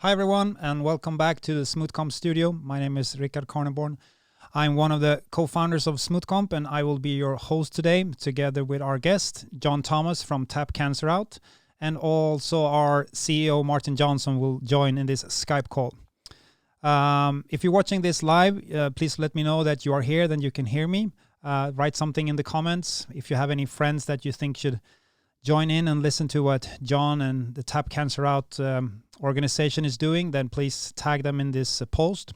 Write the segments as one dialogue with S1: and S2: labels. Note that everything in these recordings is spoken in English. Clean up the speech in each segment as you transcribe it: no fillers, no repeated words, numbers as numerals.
S1: Hi everyone, and welcome back to the Smoothcomps Studio. My name is Rickard Carneborn. I'm one of the co-founders of Smoothcomp, and I will be your host today, together with our guest, Jon Thomas from Tap Cancer Out, and also our CEO, Martin Johnson, will join in this Skype call. If you're watching this live, please let me know that you are here, then you can hear me. Write something in the comments. If you have any friends that you think should join in and listen to what Jon and the Tap Cancer Out organization is doing, then please tag them in this post.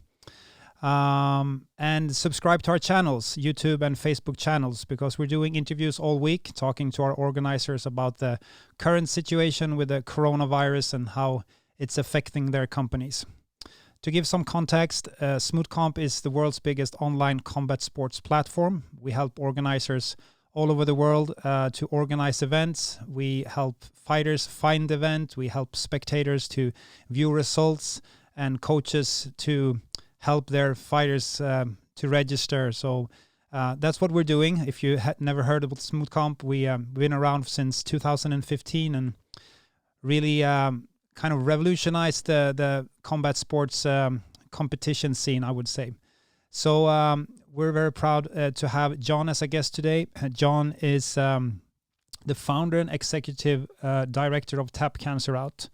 S1: And subscribe to our channels, YouTube and Facebook channels, because we're doing interviews all week, talking to our organizers about the current situation with the coronavirus and how it's affecting their companies. To give some context, Smoothcomp is the world's biggest online combat sports platform. We help organizers all over the world to organize events. We help fighters find the event. We help spectators to view results and coaches to help their fighters to register. So that's what we're doing. If you had never heard about Smoothcomp, we've been around since 2015 and really kind of revolutionized the combat sports competition scene, I would say. So we're very proud to have Jon as a guest today. Jon is the founder and executive director of Tap Cancer Out.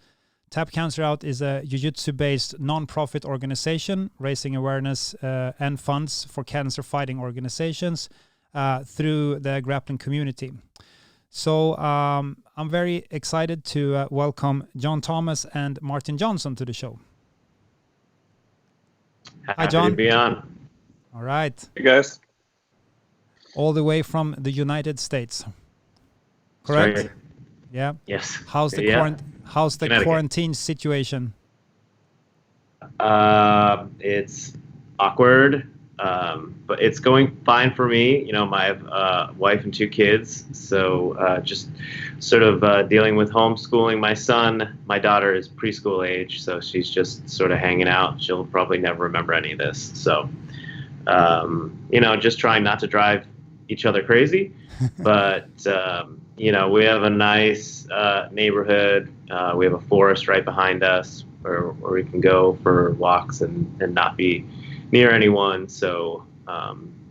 S1: Tap Cancer Out is a jiu-jitsu-based non-profit organization raising awareness and funds for cancer fighting organizations through the grappling community. So I'm very excited to welcome Jon Thomas and Martin Johnson to the show.
S2: Happy
S1: Hi, Jon.
S2: to be on.
S1: All right.
S3: Hey, guys.
S1: All the way from the United States. Correct?
S2: Right.
S1: Yeah.
S2: Yes.
S1: How's the quarantine situation?
S2: It's awkward, but it's going fine for me. You know, my wife and 2 kids, so just sort of dealing with homeschooling my son. My daughter is preschool age, so she's just sort of hanging out. She'll probably never remember any of this. So, you know, just trying not to drive each other crazy, but you know, we have a nice neighborhood. We have a forest right behind us where we can go for walks and not be near anyone. So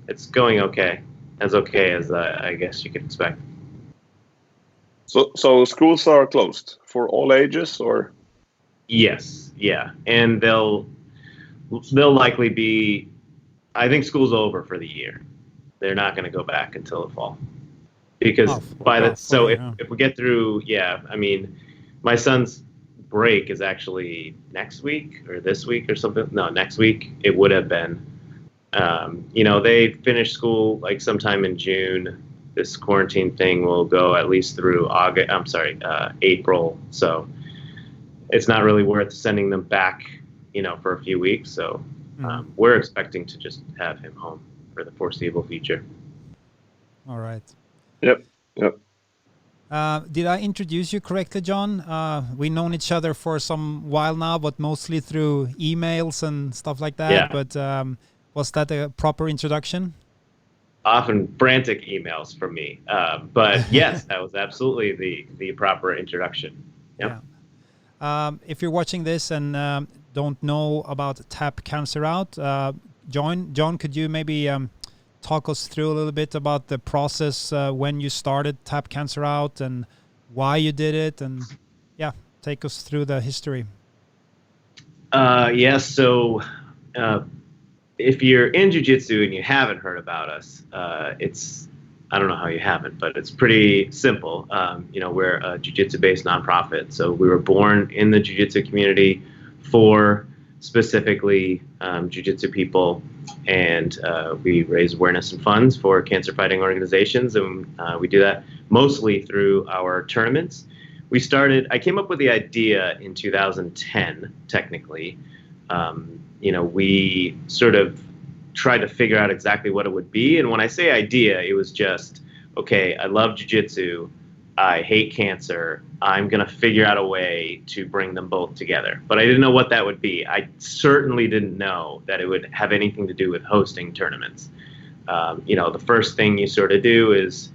S2: it's going okay as I guess you could expect.
S3: So schools are closed for all ages, or?
S2: Yes, yeah, and they'll likely be. I think school's over for the year. They're not going to go back until the fall. Because if we get through, I mean, my son's break is actually next week or this week or something. No, next week it would have been. You know, they finish school like sometime in June. This quarantine thing will go at least through April. So it's not really worth sending them back, you know, for a few weeks. So we're expecting to just have him home for the foreseeable future.
S1: All right.
S3: Yep.
S1: Did I introduce you correctly, Jon? We've known each other for some while now, but mostly through emails and stuff like that.
S2: Yeah.
S1: But was that a proper introduction?
S2: Often frantic emails from me. But yes, that was absolutely the proper introduction. Yep.
S1: Yeah. If you're watching this and don't know about Tap Cancer Out, Jon, could you maybe talk us through a little bit about the process when you started Tap Cancer Out and why you did it, and take us through the history.
S2: So if you're in jiu-jitsu and you haven't heard about us, I don't know how you haven't, but it's pretty simple. You know, we're a jiu-jitsu based nonprofit, so we were born in the jiu-jitsu community for specifically jiu-jitsu people, and we raise awareness and funds for cancer fighting organizations, and we do that mostly through our tournaments. I came up with the idea in 2010, technically. You know, we sort of tried to figure out exactly what it would be, and when I say idea, it was just, okay, I love jiu-jitsu, I hate cancer, I'm going to figure out a way to bring them both together. But I didn't know what that would be. I certainly didn't know that it would have anything to do with hosting tournaments. You know, the first thing you sort of do is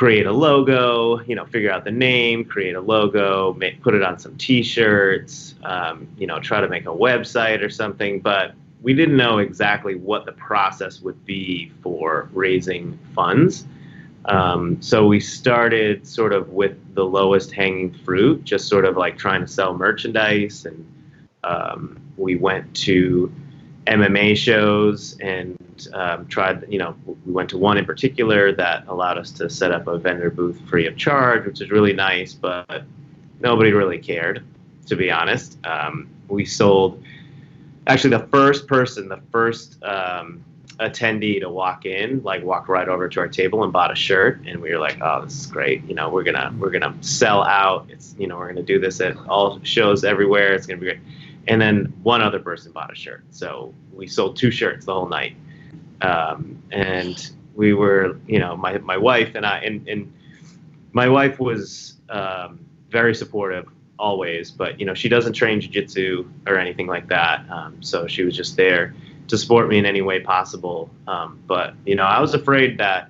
S2: create a logo, figure out the name, create a logo, put it on some T-shirts, try to make a website or something. But we didn't know exactly what the process would be for raising funds. So we started sort of with the lowest hanging fruit, just sort of like trying to sell merchandise. And we went to MMA shows and tried, we went to one in particular that allowed us to set up a vendor booth free of charge, which is really nice, but nobody really cared, to be honest. We sold, actually the first attendee to walk right over to our table and bought a shirt, and we were like, oh, this is great. We're gonna sell out. It's, we're gonna do this at all shows everywhere. It's gonna be great. And then one other person bought a shirt. So we sold 2 shirts the whole night. And we were, my wife and I, and my wife was very supportive always, but, she doesn't train jiu-jitsu or anything like that. So she was just there to support me in any way possible. But, I was afraid that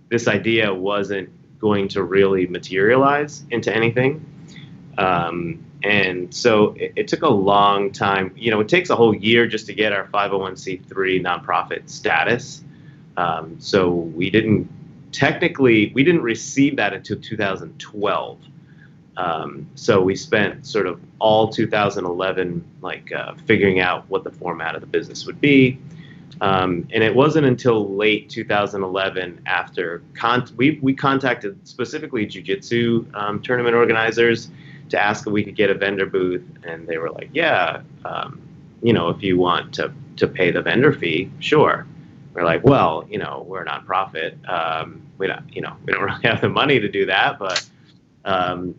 S2: this idea wasn't going to really materialize into anything. And so it took a long time. It takes a whole year just to get our 501c3 nonprofit status. So we didn't receive that until 2012. So we spent sort of all 2011 figuring out what the format of the business would be. And it wasn't until late 2011 after we contacted specifically jiu-jitsu tournament organizers to ask if we could get a vendor booth, and they were like, yeah, if you want to pay the vendor fee, sure. We're like, well, we're a nonprofit. We don't really have the money to do that. But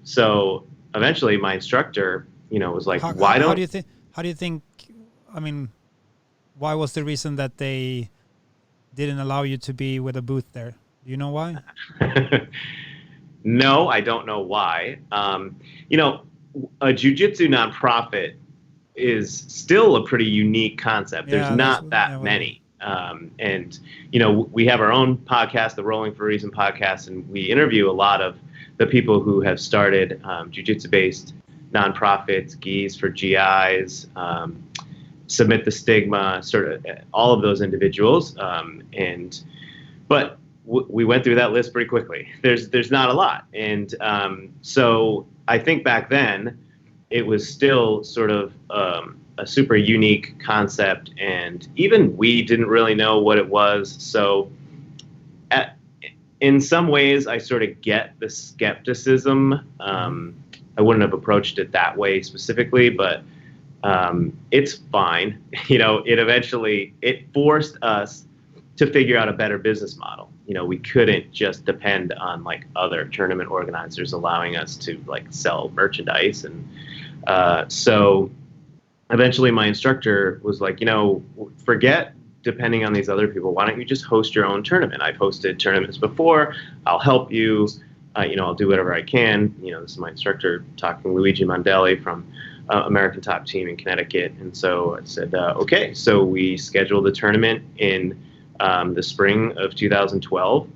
S2: so eventually my instructor, was like, how do you think,
S1: why was the reason that they didn't allow you to be with a booth there? Do you know why?
S2: No, I don't know why. A jiu-jitsu nonprofit is still a pretty unique concept. There's not that many. And, we have our own podcast, the Rolling for a Reason podcast, and we interview a lot of the people who have started jiu-jitsu-based nonprofits, GIs for GIs, Submit the Stigma, sort of all of those individuals. But we went through that list pretty quickly. There's not a lot. And so I think back then it was still sort of a super unique concept, and even we didn't really know what it was. So in some ways I sort of get the skepticism. I wouldn't have approached it that way specifically, but it's fine. It forced us to figure out a better business model. We couldn't just depend on other tournament organizers allowing us to sell merchandise. And so eventually my instructor was like, forget depending on these other people. Why don't you just host your own tournament? I've hosted tournaments before. I'll help you. I'll do whatever I can. This is my instructor talking, Luigi Mondelli from American Top Team in Connecticut. And so I said, okay. So we scheduled the tournament in the spring of 2012.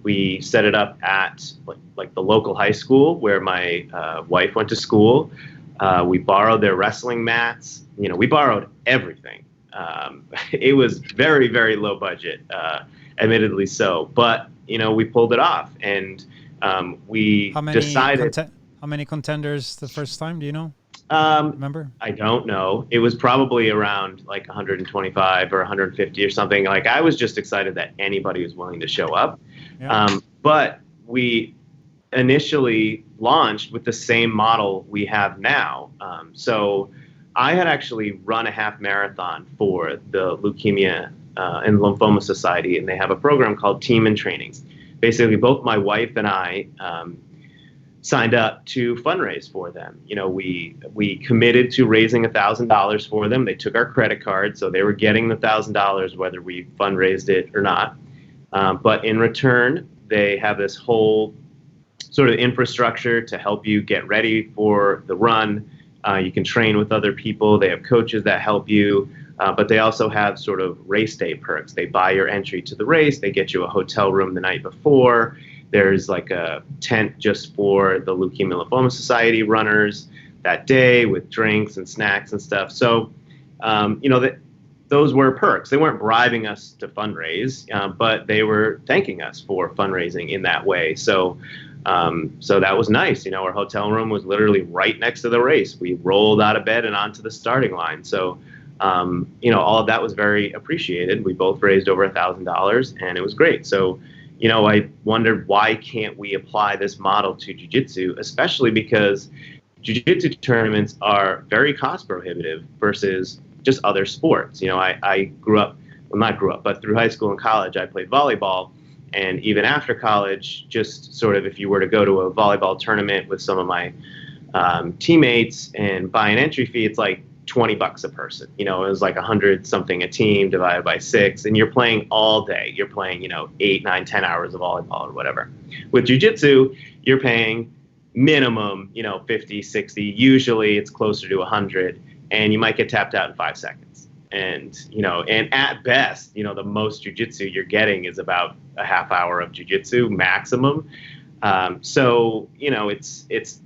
S2: We set it up at the local high school where my wife went to school. We borrowed their wrestling mats. We borrowed everything. It was very, very low budget, admittedly so. But, we pulled it off. And we decided...
S1: How many contenders the first time? Do you know? Remember?
S2: I don't know. It was probably around 125 or 150 or something. I was just excited that anybody was willing to show up. Yeah. But we initially launched with the same model we have now. So I had actually run a half marathon for the Leukemia and Lymphoma Society, and they have a program called Team in Training. Basically, both my wife and I signed up to fundraise for them. We committed to raising $1,000 for them. They took our credit card, so they were getting the $1,000 whether we fundraised it or not. But in return, they have this whole sort of infrastructure to help you get ready for the run. You can train with other people. They have coaches that help you. But they also have sort of race day perks. They buy your entry to the race. They get you a hotel room the night before. There's like a tent just for the Leukemia Lymphoma Society runners that day with drinks and snacks and stuff. So, those were perks. They weren't bribing us to fundraise, but they were thanking us for fundraising in that way. So that was nice. Our hotel room was literally right next to the race. We rolled out of bed and onto the starting line. So, all of that was very appreciated. We both raised over $1,000, and it was great. So, I wondered, why can't we apply this model to jiu-jitsu, especially because jiu-jitsu tournaments are very cost prohibitive versus just other sports. I grew up, well, not grew up, but through high school and college, I played volleyball. And even after college, just sort of if you were to go to a volleyball tournament with some of my teammates and buy an entry fee, it's like $20 a person. It was like 100 something a team divided by 6, and you're playing all day. You're playing, 8, 9, 10 hours of volleyball or whatever. With jiu-jitsu, you're paying minimum, 50, 60. Usually it's closer to 100, and you might get tapped out in 5 seconds. And, and at best, the most jiu-jitsu you're getting is about a half hour of jiu-jitsu maximum. So, it's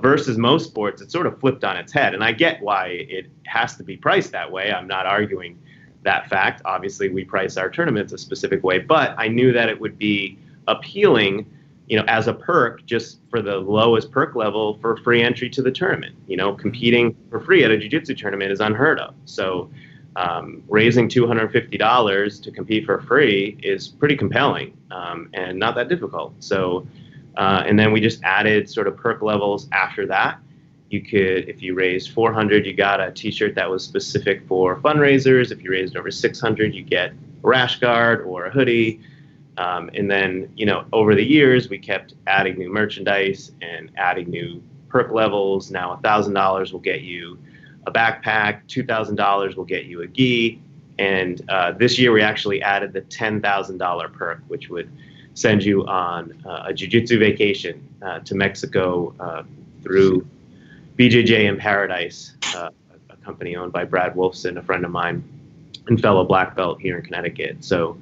S2: versus most sports, it's sort of flipped on its head. And I get why it has to be priced that way. I'm not arguing that fact. Obviously, we price our tournaments a specific way, but I knew that it would be appealing, as a perk, just for the lowest perk level for free entry to the tournament. Competing for free at a jiu-jitsu tournament is unheard of. So raising $250 to compete for free is pretty compelling and not that difficult. So, and then we just added sort of perk levels after that. You could, if you raised 400, you got a t-shirt that was specific for fundraisers. If you raised over 600, you get a rash guard or a hoodie. And then, over the years, we kept adding new merchandise and adding new perk levels. Now $1,000 will get you a backpack, $2,000 will get you a gi. And this year we actually added the $10,000 perk, which would send you on a jiu-jitsu vacation to Mexico through BJJ in Paradise, a company owned by Brad Wolfson, a friend of mine and fellow black belt here in Connecticut. So,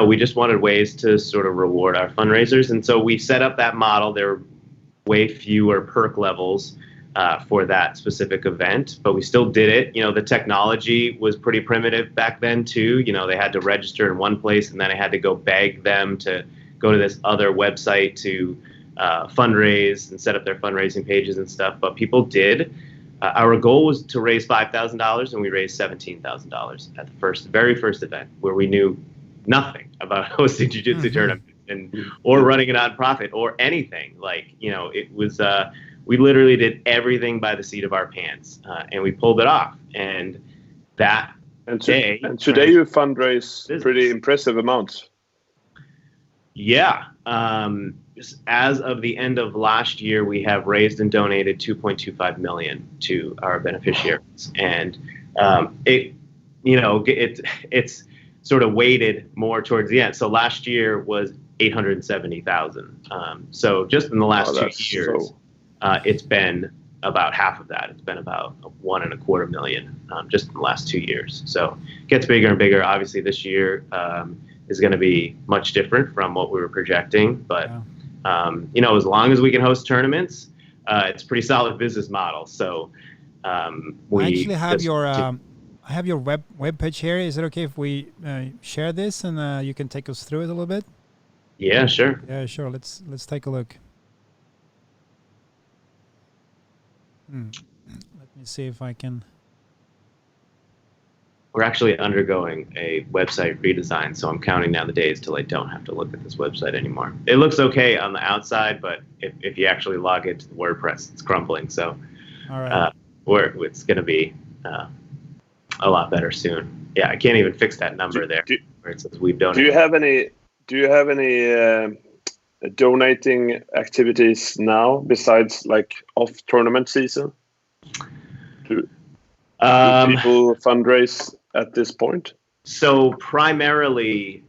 S2: we just wanted ways to sort of reward our fundraisers. And so we set up that model. There were way fewer perk levels for that specific event, but we still did it. The technology was pretty primitive back then too. They had to register in one place, and then I had to go beg them to go to this other website to fundraise and set up their fundraising pages and stuff. But people did. Our goal was to raise $5,000, and we raised $17,000 at the very first event, where we knew nothing about hosting jiu-jitsu tournaments or running a nonprofit or anything. It was we literally did everything by the seat of our pants, and we pulled it off. And today
S3: you fundraise pretty impressive amounts.
S2: Yeah. As of the end of last year, we have raised and donated $2.25 million to our beneficiaries, and it's sort of weighted more towards the end. So last year was $870,000. So just in the last 2 years, it's been about half of that. It's been about $1.25 million just in the last 2 years. So it gets bigger and bigger. Obviously, this year is going to be much different from what we were projecting, but. As long as we can host tournaments, it's a pretty solid business model. So we
S1: actually have I have your web page here. Is it okay if we share this and you can take us through it a little bit?
S2: Yeah, sure.
S1: Yeah, sure. Let's take a look. Let me see if I can.
S2: We're actually undergoing a website redesign, so I'm counting down the days till I don't have to look at this website anymore. It looks okay on the outside, but if you actually log into the WordPress, it's crumbling. So
S1: all right.
S2: It's going to be a lot better soon. Yeah, I can't even fix that number where it says we've donated.
S3: Do you have any donating activities now besides like off tournament season? Do people fundraise at this point?
S2: So primarily,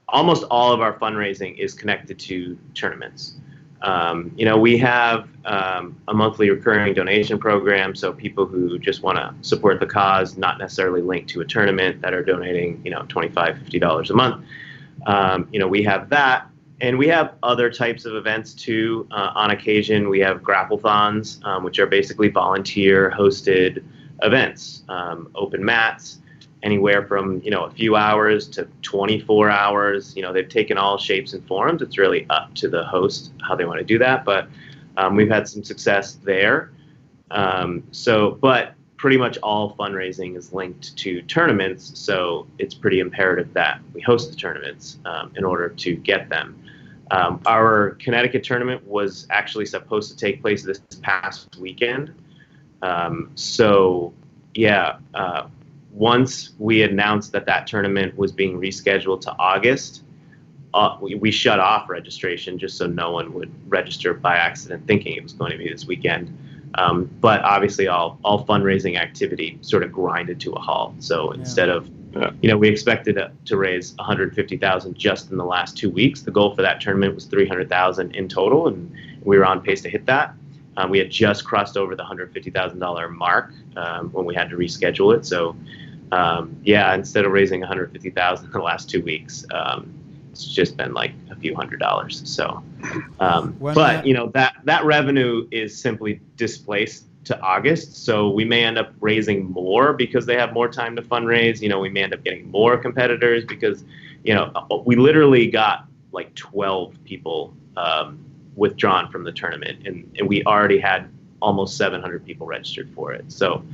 S2: almost all of our fundraising is connected to tournaments. We have a monthly recurring donation program, so people who just want to support the cause, not necessarily linked to a tournament, that are donating, $25, $50 a month. We have that. And we have other types of events too. On occasion, we have grapplethons, which are basically volunteer-hosted events, open mats, anywhere from a few hours to 24 hours. They've taken all shapes and forms. It's really up to the host how they want to do that. But we've had some success there. But pretty much all fundraising is linked to tournaments, so it's pretty imperative that we host the tournaments in order to get them. Our Connecticut tournament was actually supposed to take place this past weekend. Once we announced that tournament was being rescheduled to August, we shut off registration just so no one would register by accident thinking it was going to be this weekend. But obviously all fundraising activity sort of grinded to a halt. So instead of, we expected to raise $150,000 just in the last 2 weeks. The goal for that tournament was $300,000 in total, and we were on pace to hit that. We had just crossed over the $150,000 mark when we had to reschedule it. So, instead of raising $150,000 in the last 2 weeks, it's just been like a few $100s. So, that revenue is simply displaced to August. So we may end up raising more because they have more time to fundraise. We may end up getting more competitors because, we literally got like 12 people withdrawn from the tournament, and we already had almost 700 people registered for it. So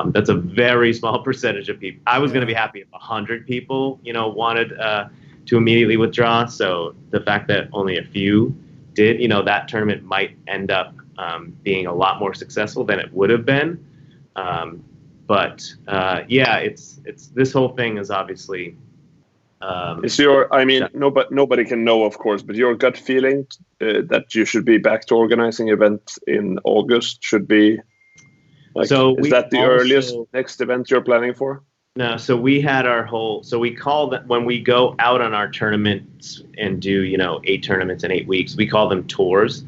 S2: that's a very small percentage of people. I was going to be happy if 100 people, wanted to immediately withdraw. So the fact that only a few did, that tournament might end up being a lot more successful than it would have been. It's this whole thing is obviously.
S3: Nobody can know, of course, but your gut feeling that you should be back to organizing events in August should be. Is that the earliest next event you're planning for?
S2: No, so we had we call that when we go out on our tournaments and do, 8 tournaments in 8 weeks, we call them tours.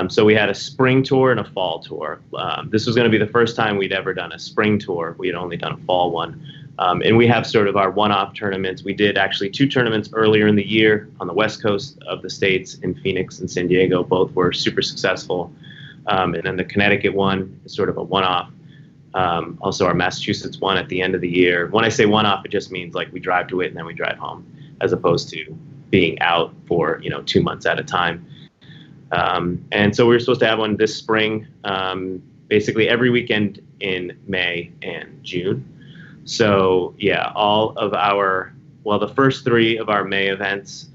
S2: So we had a spring tour and a fall tour. This was going to be the first time we'd ever done a spring tour. We had only done a fall one. And we have sort of our one-off tournaments. We did actually 2 tournaments earlier in the year on the west coast of the states in Phoenix and San Diego. Both were super successful. And then the Connecticut one is sort of a one-off. Also our Massachusetts one at the end of the year. When I say one-off, it just means like we drive to it and then we drive home, as opposed to being out for 2 months at a time. And so we were supposed to have one this spring, basically every weekend in May and June. So all of the first 3 of our May events,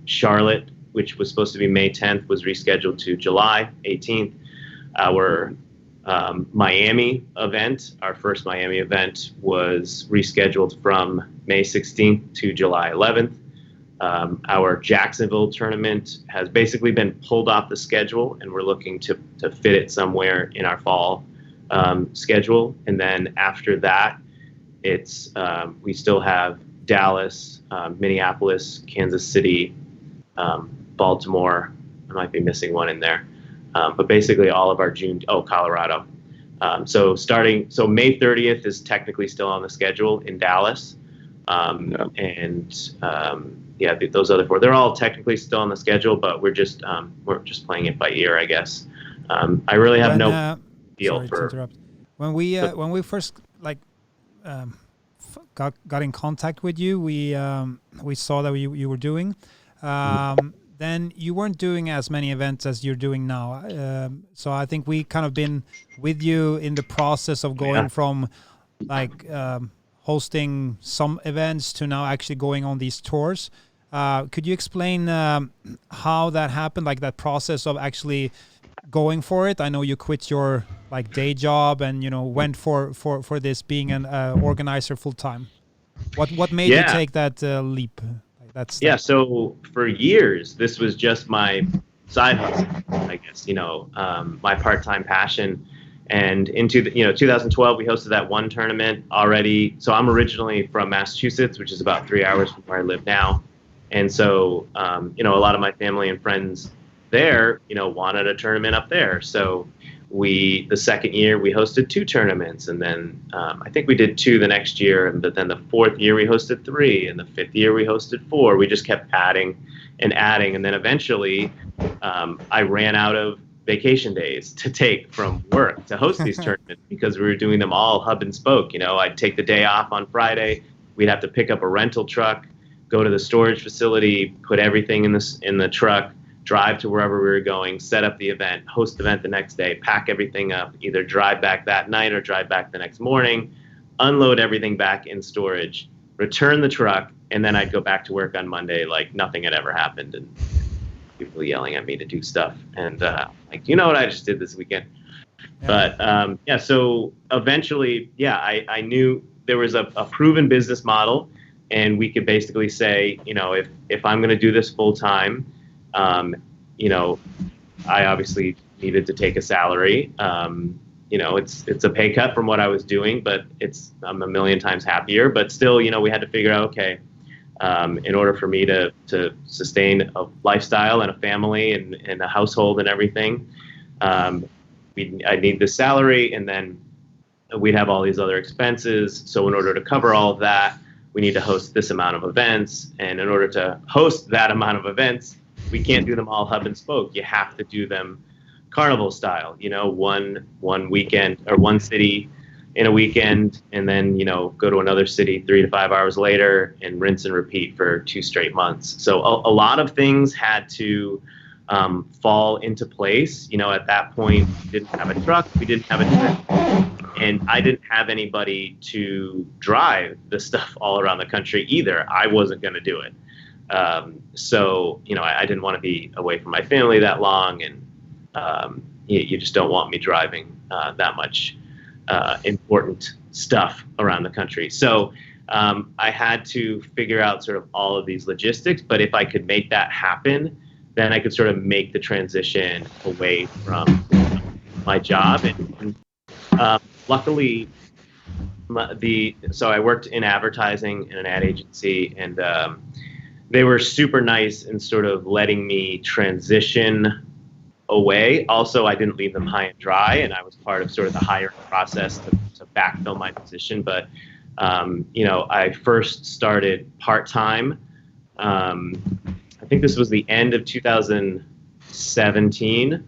S2: Charlotte, which was supposed to be May 10th, was rescheduled to July 18th. Our Miami event, our first Miami event, was rescheduled from May 16th to July 11th. Our Jacksonville tournament has basically been pulled off the schedule, and we're looking to fit it somewhere in our fall schedule. And then after that, it's we still have Dallas, Minneapolis, Kansas City, Baltimore. I might be missing one in there. But basically all of our Colorado. So May 30th is technically still on the schedule in Dallas. Those other 4, they're all technically still on the schedule, but we're just playing it by ear, I guess. I really have no feel for.
S1: When we first got in contact with you, we saw that you were doing. Then you weren't doing as many events as you're doing now. So I think we kind of been with you in the process of going from hosting some events to now actually going on these tours. Could you explain how that happened, like that process of actually going for it? I know you quit your day job and went for this being an organizer full time. What made you take that leap?
S2: So for years, this was just my side hustle, I guess, my part-time passion. And into 2012, we hosted that one tournament already. So I'm originally from Massachusetts, which is about 3 hours from where I live now. And so, a lot of my family and friends there, wanted a tournament up there. So the second year we hosted 2 tournaments, and then I think we did 2 the next year, but then the 4th year we hosted 3, and the 5th year we hosted 4. We just kept adding, and then eventually I ran out of vacation days to take from work to host these tournaments because we were doing them all hub and spoke. I'd take the day off on Friday. We'd have to pick up a rental truck, go to the storage facility, put everything in the truck, drive to wherever we were going, set up the event, host the event the next day, pack everything up, either drive back that night or drive back the next morning, unload everything back in storage, return the truck, and then I'd go back to work on Monday like nothing had ever happened, and people yelling at me to do stuff. And you know what I just did this weekend? Yeah. But so eventually, I knew there was a proven business model, and we could basically say, if I'm going to do this full time, I obviously needed to take a salary. It's a pay cut from what I was doing, but I'm a million times happier. But still, we had to figure out, okay, in order for me to sustain a lifestyle and a family and a household and everything, I need the salary, and then we'd have all these other expenses. So in order to cover all of that, we need to host this amount of events. And in order to host that amount of events, we can't do them all hub and spoke. You have to do them carnival style, one weekend or one city in a weekend, and then, go to another city 3 to 5 hours later and rinse and repeat for 2 straight months. So a lot of things had to fall into place. At that point, we didn't have a truck, we didn't have a trip, and I didn't have anybody to drive the stuff all around the country either. I wasn't going to do it. So, I didn't want to be away from my family that long, and you just don't want me driving that much important stuff around the country. So I had to figure out sort of all of these logistics, but if I could make that happen, then I could sort of make the transition away from my job. And luckily, so I worked in advertising in an ad agency, and they were super nice in sort of letting me transition away. Also, I didn't leave them high and dry, and I was part of sort of the hiring process to backfill my position. But, I first started part-time. I think this was the end of 2017.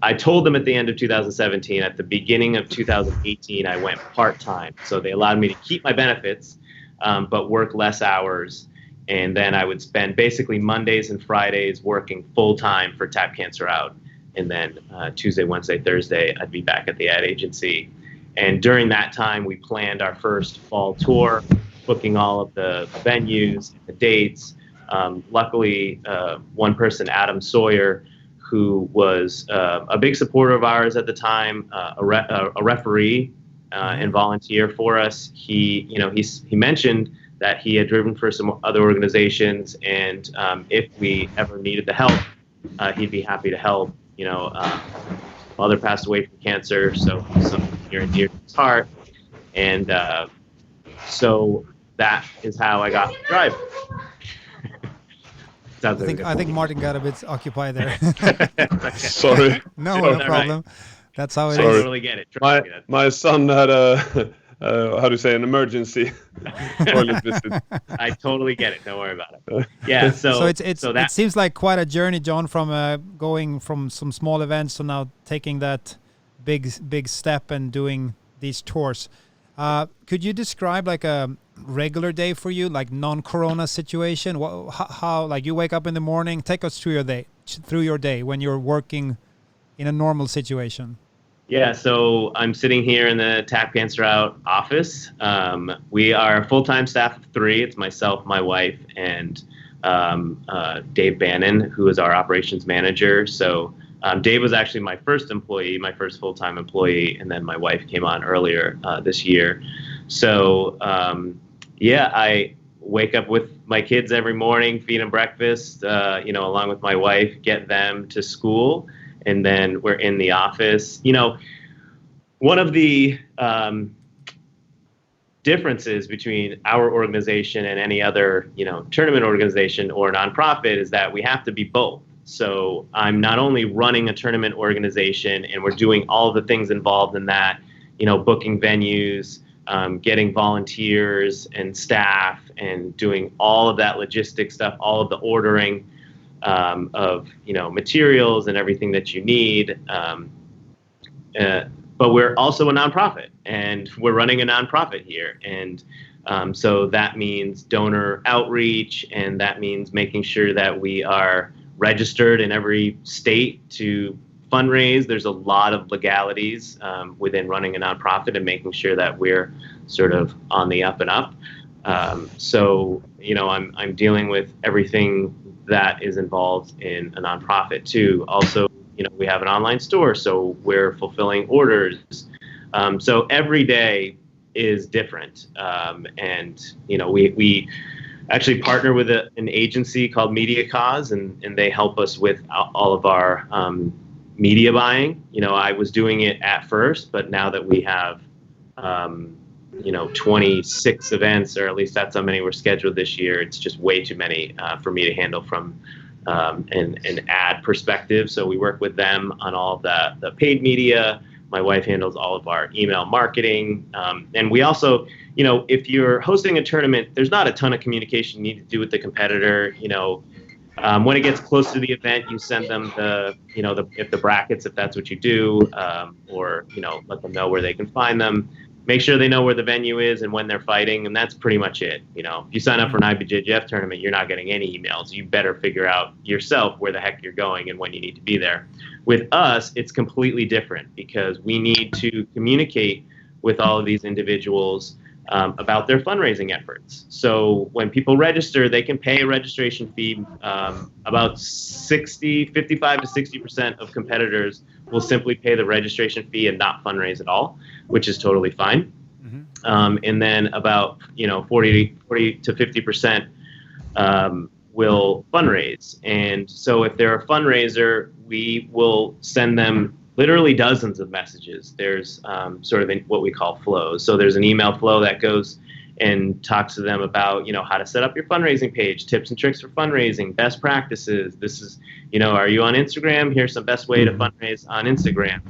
S2: I told them at the end of 2017. At the beginning of 2018, I went part-time. So they allowed me to keep my benefits, but work less hours. And then I would spend basically Mondays and Fridays working full-time for Tap Cancer Out. And then Tuesday, Wednesday, Thursday, I'd be back at the ad agency. And during that time, we planned our first fall tour, booking all of the venues, the dates. Luckily, one person, Adam Sawyer, who was a big supporter of ours at the time, a referee and volunteer for us. He mentioned that he had driven for some other organizations, and if we ever needed the help, he'd be happy to help. Father passed away from cancer, so something near and dear to his heart, and so that is how I got to drive.
S1: I think Martin got a bit occupied there.
S3: Sorry.
S1: No problem. Right. That's how it is.
S2: I totally get it.
S3: My son had an emergency toilet visit.
S2: I totally get it. Don't worry about it. Yeah. So
S1: it seems like quite a journey, Jon, from going from some small events to now taking that big step and doing these tours. Could you describe like a regular day for you, like non-corona situation? How like you wake up in the morning? Take us through your day when you're working in a normal situation.
S2: Yeah, so I'm sitting here in the Tap Cancer Out office. We are a full-time staff of 3. It's myself, my wife, and Dave Bannon, who is our operations manager. So Dave was actually my first employee, my first full-time employee, and then my wife came on earlier this year. So, I wake up with my kids every morning, feed them breakfast, along with my wife, get them to school. And then we're in the office. One of the differences between our organization and any other, tournament organization or nonprofit is that we have to be both. So I'm not only running a tournament organization, and we're doing all the things involved in that, booking venues, getting volunteers and staff, and doing all of that logistic stuff, all of the ordering of materials and everything that you need. But we're also a nonprofit, and we're running a nonprofit here, and so that means donor outreach, and that means making sure that we are registered in every state to fundraise. There's a lot of legalities within running a nonprofit and making sure that we're sort of on the up and up. So I'm dealing with everything that is involved in a nonprofit too. Also, we have an online store, so we're fulfilling orders. So every day is different. And we actually partner with an agency called Media Cause, and they help us with all of our media buying. I was doing it at first, but now that we have 26 events, or at least that's how many were scheduled this year, it's just way too many for me to handle from an ad perspective. So we work with them on all of the paid media. My wife handles all of our email marketing. And we also, if you're hosting a tournament, there's not a ton of communication you need to do with the competitor. When it gets close to the event, you send them the brackets, if that's what you do, or, let them know where they can find them. Make sure they know where the venue is and when they're fighting, and that's pretty much it. If you sign up for an IBJJF tournament, you're not getting any emails. You better figure out yourself where the heck you're going and when you need to be there. With us, it's completely different because we need to communicate with all of these individuals about their fundraising efforts. So when people register, they can pay a registration fee. About 55 to 60% of competitors will simply pay the registration fee and not fundraise at all, which is totally fine. Mm-hmm. And then about 40 to 50% will fundraise. And so if they're a fundraiser, we will send them literally dozens of messages. There's sort of what we call flows. So there's an email flow that goes and talks to them about, how to set up your fundraising page, tips and tricks for fundraising, best practices. This is, are you on Instagram? Here's some best way to fundraise on Instagram.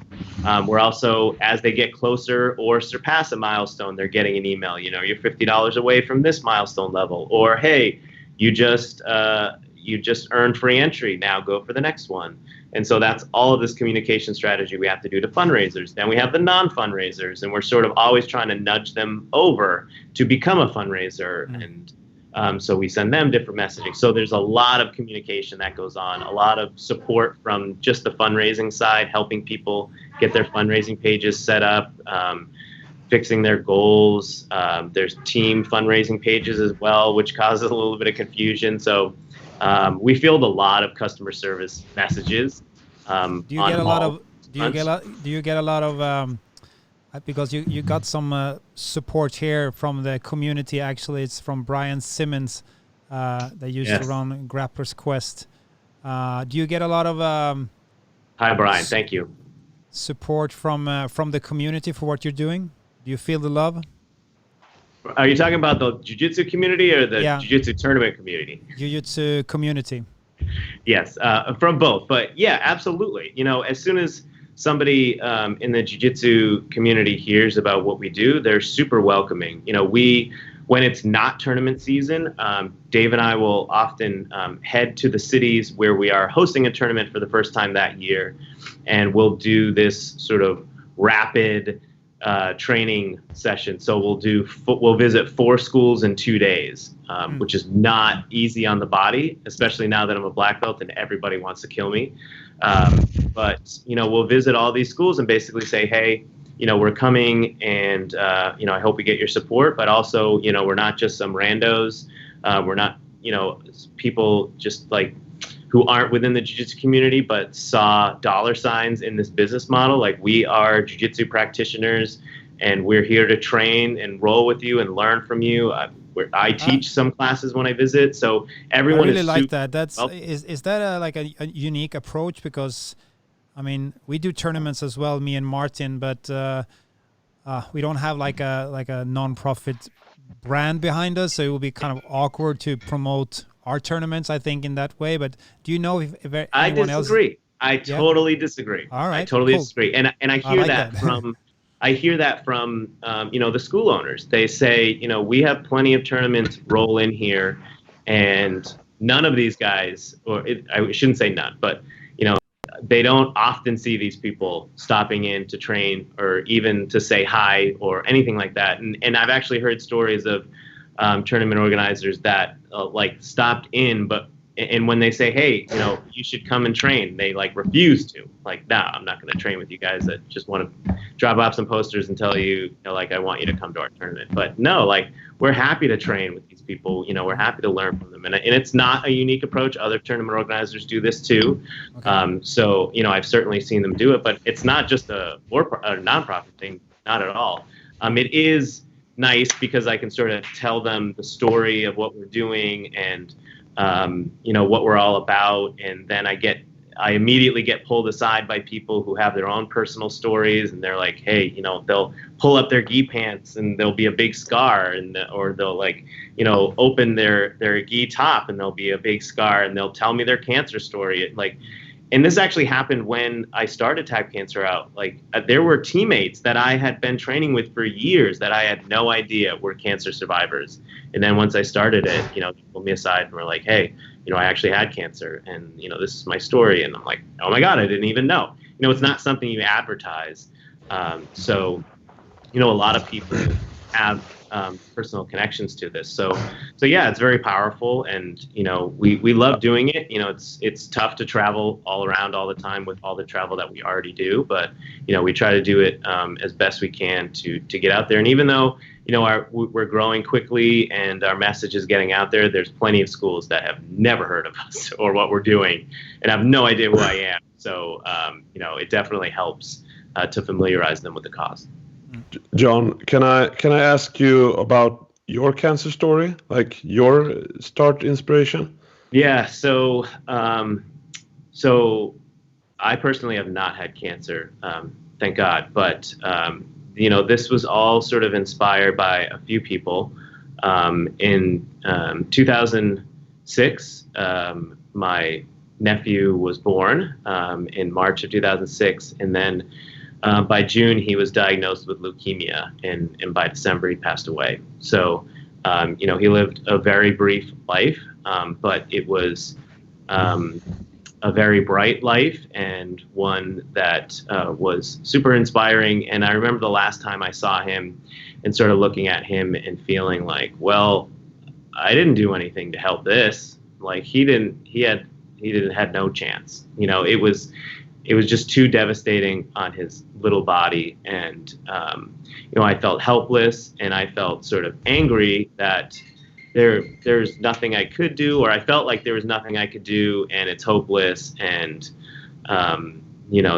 S2: We're also, as they get closer or surpass a milestone, they're getting an email, you're $50 away from this milestone level, or, hey, you just earned free entry. Now go for the next one. And so that's all of this communication strategy we have to do to fundraisers. Then we have the non-fundraisers, and we're sort of always trying to nudge them over to become a fundraiser. Mm-hmm. And so we send them different messaging. So there's a lot of communication that goes on, a lot of support from just the fundraising side, helping people get their fundraising pages set up, fixing their goals. There's team fundraising pages as well, which causes a little bit of confusion. So we field a lot of customer service messages.
S1: Do you get a lot of because you got some support here from the community? Actually, it's from Brian Simmons. They used to run Grappler's Quest. Do you get a lot of
S2: hi, Brian? Thank you.
S1: Support from the community for what you're doing? Do you feel the love?
S2: Are you talking about the jiu-jitsu community or the jiu-jitsu tournament community?
S1: Jiu-jitsu community.
S2: Yes, from both. But yeah, absolutely. As soon as somebody in the jiu-jitsu community hears about what we do, they're super welcoming. When it's not tournament season, Dave and I will often head to the cities where we are hosting a tournament for the first time that year, and we'll do this sort of rapid training session. So we'll visit 4 schools in 2 days, which is not easy on the body, especially now that I'm a black belt and everybody wants to kill me. But we'll visit all these schools and basically say, hey, we're coming, and I hope we get your support. But also, we're not just some randos. We're not people just like who aren't within the jiu-jitsu community but saw dollar signs in this business model. Like, we are jiu-jitsu practitioners, and we're here to train and roll with you and learn from you. I teach some classes when I visit, so everyone
S1: I really like that. Is that a unique approach? Because I mean, we do tournaments as well, me and Martin, but we don't have like a non-profit brand behind us, so it will be kind of awkward to promote our tournaments, I think, in that way. But do you know if
S2: I
S1: anyone
S2: disagree.
S1: else?
S2: I totally disagree.
S1: All right,
S2: I totally
S1: cool.
S2: disagree. And I hear that from I hear that from the school owners. They say, we have plenty of tournaments roll in here, and none of these guys, I shouldn't say none, but they don't often see these people stopping in to train or even to say hi or anything like that. And I've actually heard stories of tournament organizers that stopped in, and when they say, hey, you should come and train, they refuse to. Nah, I'm not going to train with you guys that just want to drop off some posters and tell you, I want you to come to our tournament. But no, we're happy to train with these people. We're happy to learn from them. And it's not a unique approach. Other tournament organizers do this too. Okay. So, I've certainly seen them do it, but it's not just a nonprofit thing, not at all. It is nice because I can sort of tell them the story of what we're doing and what we're all about. And then I immediately get pulled aside by people who have their own personal stories, and they're like, hey, they'll pull up their gi pants and there'll be a big scar, or they'll open their gi top and there'll be a big scar, and they'll tell me their cancer story. And this actually happened when I started Tap Cancer Out. There were teammates that I had been training with for years that I had no idea were cancer survivors. And then once I started it, they pulled me aside and were like, hey, I actually had cancer, and, this is my story. And I'm like, oh my God, I didn't even know. It's not something you advertise. So a lot of people have personal connections to this. So yeah, it's very powerful, and we love doing it. It's tough to travel all around all the time with all the travel that we already do, but we try to do it as best we can to get out there. And even though we're growing quickly and our message is getting out there, there's plenty of schools that have never heard of us or what we're doing and have no idea who I am. So it definitely helps to familiarize them with the cause.
S3: Jon, can I ask you about your cancer story, your start inspiration?
S2: Yeah, so I personally have not had cancer, thank God. But this was all sort of inspired by a few people. In 2006, my nephew was born in March of 2006, and then by June, he was diagnosed with leukemia, and by December, he passed away. So, he lived a very brief life, but it was a very bright life, and one that was super inspiring. And I remember the last time I saw him and sort of looking at him and feeling like, well, I didn't do anything to help this. He had no chance. It was just too devastating on his little body. And, I felt helpless, and I felt sort of angry that there's nothing I could do, or I felt like there was nothing I could do, and it's hopeless. And,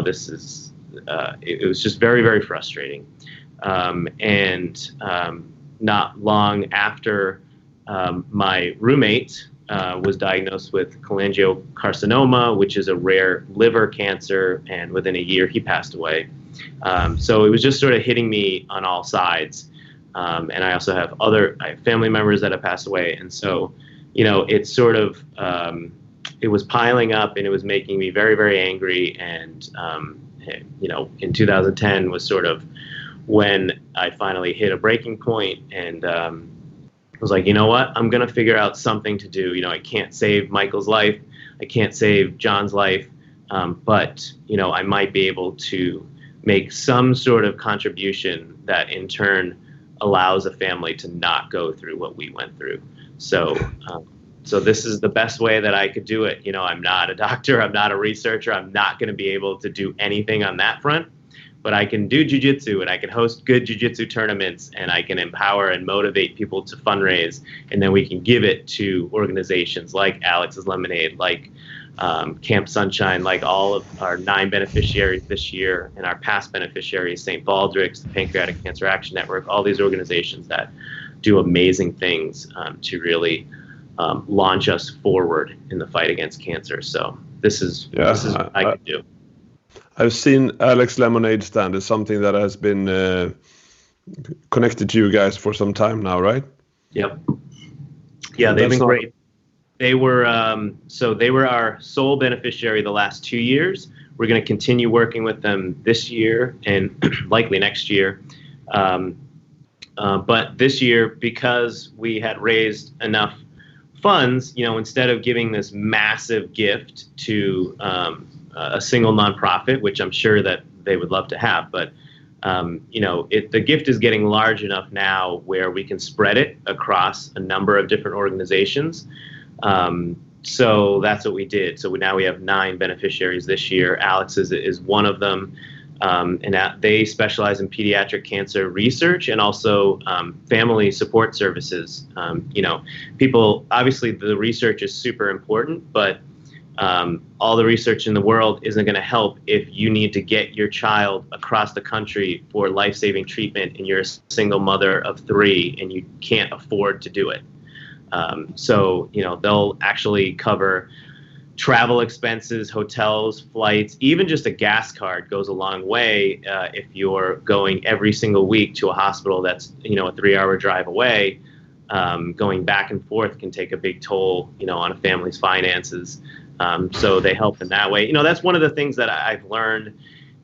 S2: this is, it was just very, very frustrating. And not long after my roommate was diagnosed with cholangiocarcinoma, which is a rare liver cancer, and within a year he passed away. So it was just sort of hitting me on all sides. And I also have I have family members that have passed away. And so, it's sort of, it was piling up, and it was making me very, very angry. And, in 2010 was sort of when I finally hit a breaking point, and I was like, you know what, I'm going to figure out something to do. I can't save Michael's life. I can't save John's life. But, I might be able to make some sort of contribution that in turn allows a family to not go through what we went through. So this is the best way that I could do it. I'm not a doctor. I'm not a researcher. I'm not going to be able to do anything on that front. But I can do jiu-jitsu, and I can host good jiu-jitsu tournaments, and I can empower and motivate people to fundraise, and then we can give it to organizations like Alex's Lemonade, like Camp Sunshine, like all of our 9 beneficiaries this year, and our past beneficiaries, St. Baldrick's, the Pancreatic Cancer Action Network, all these organizations that do amazing things to really launch us forward in the fight against cancer. So this is what I could do.
S3: I've seen Alex Lemonade stand as something that has been connected to you guys for some time now, right?
S2: Yep. Yeah, they've been great. They were our sole beneficiary the last 2 years. We're going to continue working with them this year and likely next year. But this year, because we had raised enough funds, instead of giving this massive gift to a single nonprofit, which I'm sure that they would love to have, but the gift is getting large enough now where we can spread it across a number of different organizations. So that's what we did. So now we have 9 beneficiaries this year. Alex is one of them. And they specialize in pediatric cancer research and also family support services. People, obviously the research is super important, but all the research in the world isn't going to help if you need to get your child across the country for life-saving treatment and you're a single mother of 3 and you can't afford to do it. So they'll actually cover travel expenses, hotels, flights, even just a gas card goes a long way if you're going every single week to a hospital that's, a 3-hour drive away. Going back and forth can take a big toll, on a family's finances. So they help in that way. That's one of the things that I've learned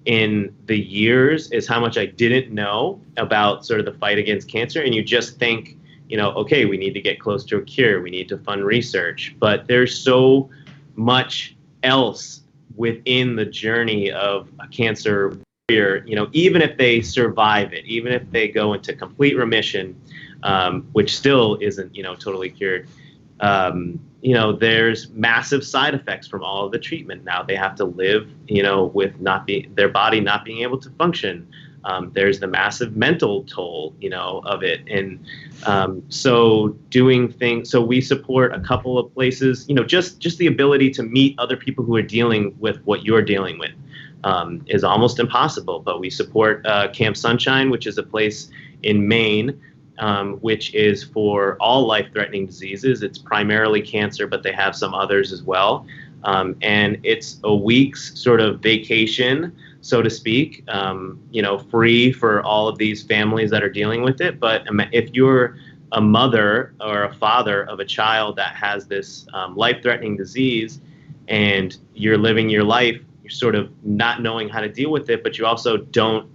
S2: in the years is how much I didn't know about sort of the fight against cancer. And you just think, okay, we need to get close to a cure. We need to fund research. But there's so much else within the journey of a cancer warrior, even if they survive it, even if they go into complete remission, which still isn't, totally cured, there's massive side effects from all of the treatment. Now they have to live, with their body not being able to function. There's the massive mental toll, of it. And so doing things, so we support a couple of places, just the ability to meet other people who are dealing with what you're dealing with is almost impossible. But we support Camp Sunshine, which is a place in Maine, which is for all life-threatening diseases. It's primarily cancer, but they have some others as well. And it's a week's sort of vacation, so to speak, free for all of these families that are dealing with it. But if you're a mother or a father of a child that has this life-threatening disease and you're living your life, you're sort of not knowing how to deal with it, but you also don't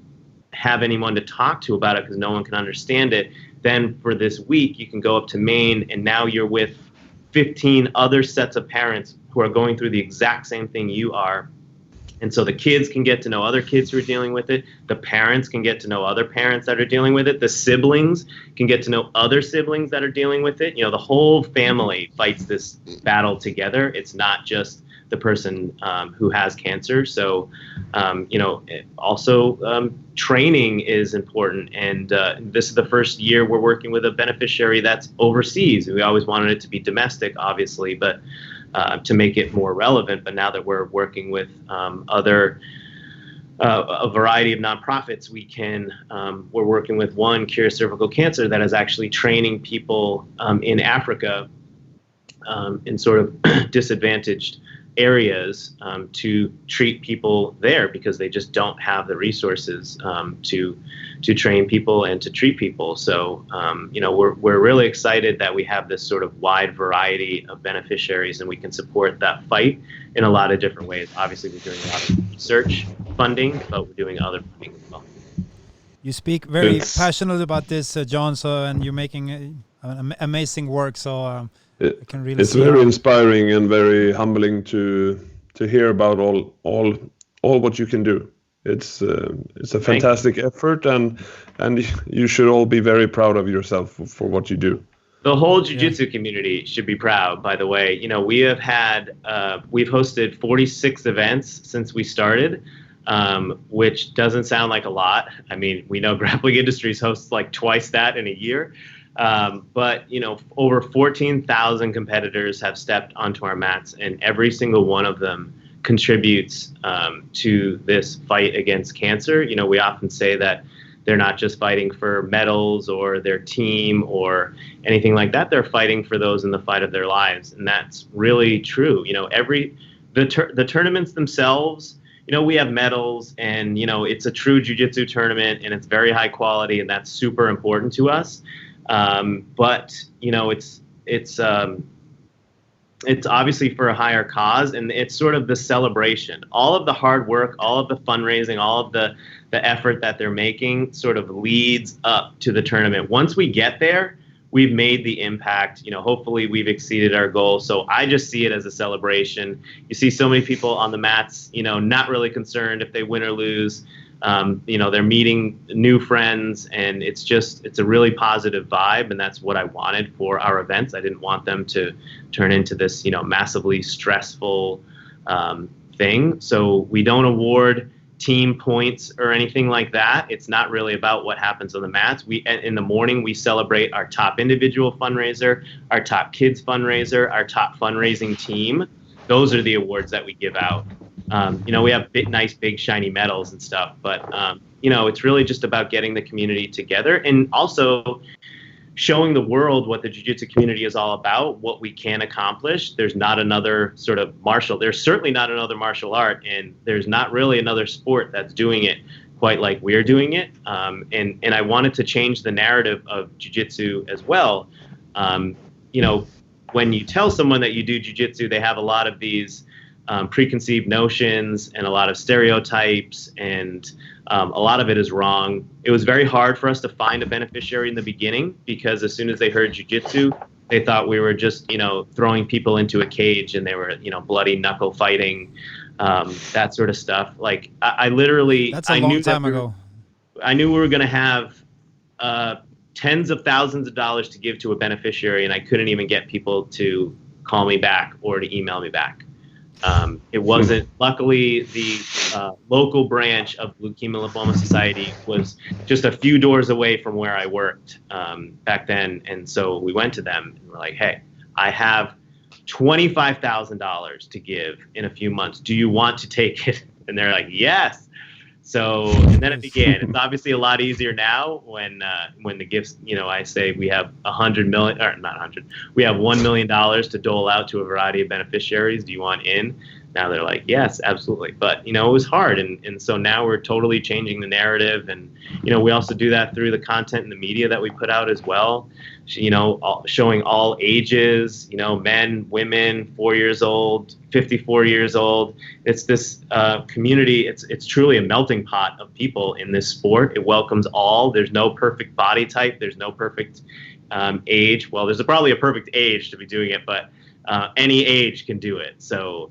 S2: have anyone to talk to about it because no one can understand it, then for this week you can go up to Maine and now you're with 15 other sets of parents who are going through the exact same thing you are. And so the kids can get to know other kids who are dealing with it. The parents can get to know other parents that are dealing with it. The siblings can get to know other siblings that are dealing with it. The whole family fights this battle together. It's not just the person who has cancer. So, also training is important. And this is the first year we're working with a beneficiary that's overseas. We always wanted it to be domestic, obviously, but to make it more relevant. But now that we're working with a variety of nonprofits, we're working with one, Cure Cervical Cancer, that is actually training people in Africa in sort of disadvantaged areas to treat people there because they just don't have the resources to train people and to treat people. So we're really excited that we have this sort of wide variety of beneficiaries and we can support that fight in a lot of different ways. Obviously, we're doing a lot of research funding, but we're doing other funding as well.
S1: You speak very passionately about this, Jon. So, and you're making amazing work. So. I can really
S3: it's very inspiring and very humbling to hear about all what you can do. It's a fantastic effort, and you should all be very proud of yourself for what you do.
S2: The whole jiu-jitsu community should be proud, by the way. We've hosted 46 events since we started, which doesn't sound like a lot. I mean, we know Grappling Industries hosts like twice that in a year. But over 14,000 competitors have stepped onto our mats, and every single one of them contributes to this fight against cancer. We often say that they're not just fighting for medals or their team or anything like that. They're fighting for those in the fight of their lives, and that's really true. The tournaments themselves, we have medals, and it's a true jiu-jitsu tournament, and it's very high quality, and that's super important to us. But it's obviously for a higher cause, and it's sort of the celebration. All of the hard work, all of the fundraising, all of the effort that they're making sort of leads up to the tournament. Once we get there, we've made the impact. Hopefully we've exceeded our goal. So I just see it as a celebration. You see so many people on the mats, not really concerned if they win or lose. They're meeting new friends, and it's a really positive vibe, and that's what I wanted for our events. I didn't want them to turn into this, massively stressful thing. So we don't award team points or anything like that. It's not really about what happens on the mats. In the morning, we celebrate our top individual fundraiser, our top kids fundraiser, our top fundraising team. Those are the awards that we give out. We have nice, big, shiny medals and stuff, but it's really just about getting the community together and also showing the world what the jiu-jitsu community is all about, what we can accomplish. There's not another sort of there's certainly not another martial art, and there's not really another sport that's doing it quite like we're doing it. And I wanted to change the narrative of jiu-jitsu as well. When you tell someone that you do jiu-jitsu, they have a lot of these preconceived notions and a lot of stereotypes, and a lot of it is wrong. It was very hard for us to find a beneficiary in the beginning, because as soon as they heard jiu-jitsu, they thought we were just, throwing people into a cage, and they were, bloody knuckle fighting, that sort of stuff. Like I literally,
S1: that's a long time ago.
S2: I knew we were going to have tens of thousands of dollars to give to a beneficiary, and I couldn't even get people to call me back or to email me back. It wasn't, luckily, the local branch of Leukemia Lymphoma Society was just a few doors away from where I worked back then. And so we went to them and we're like, hey, I have $25,000 to give in a few months. Do you want to take it? And they're like, yes. So, and then it began. It's obviously a lot easier now when the gifts, I say we have $100 million, or not 100, we have $1 million to dole out to a variety of beneficiaries. Do you want in? Now they're like, yes, absolutely. But, it was hard. And so now we're totally changing the narrative. And, we also do that through the content and the media that we put out as well, showing all ages, men, women, 4 years old, 54 years old. It's this community. It's truly a melting pot of people in this sport. It welcomes all. There's no perfect body type. There's no perfect age. Well, there's probably a perfect age to be doing it, but any age can do it. So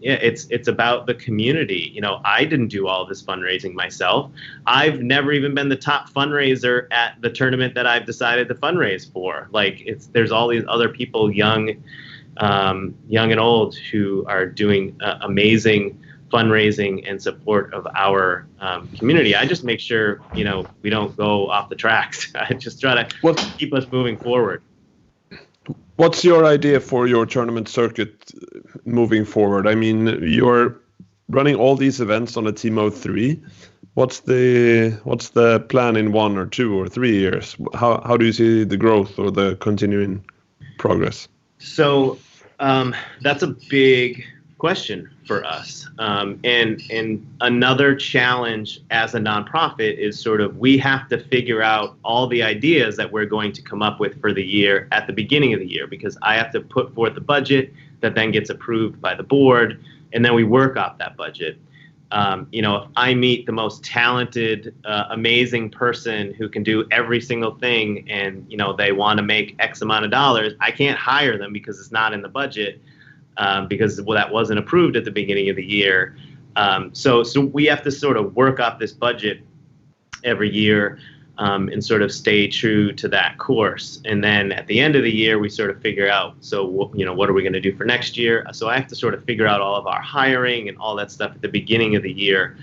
S2: it's about the community. I didn't do all this fundraising myself. I've never even been the top fundraiser at the tournament that I've decided to fundraise for. There's all these other people, young and old, who are doing amazing fundraising and support of our community. I just make sure we don't go off the tracks. I just try to keep us moving forward.
S3: What's your idea for your tournament circuit moving forward? I mean, you're running all these events on a team of 3. What's the plan in 1 or 2 or 3 years? How do you see the growth or the continuing progress?
S2: So that's a big question for us. And another challenge as a nonprofit is sort of, we have to figure out all the ideas that we're going to come up with for the year at the beginning of the year, because I have to put forth the budget that then gets approved by the board, and then we work off that budget. If I meet the most talented, amazing person who can do every single thing, and they want to make X amount of dollars, I can't hire them because it's not in the budget. Because that wasn't approved at the beginning of the year. So we have to sort of work off this budget every year and sort of stay true to that course. And then at the end of the year, we sort of figure out, what are we going to do for next year? So I have to sort of figure out all of our hiring and all that stuff at the beginning of the year,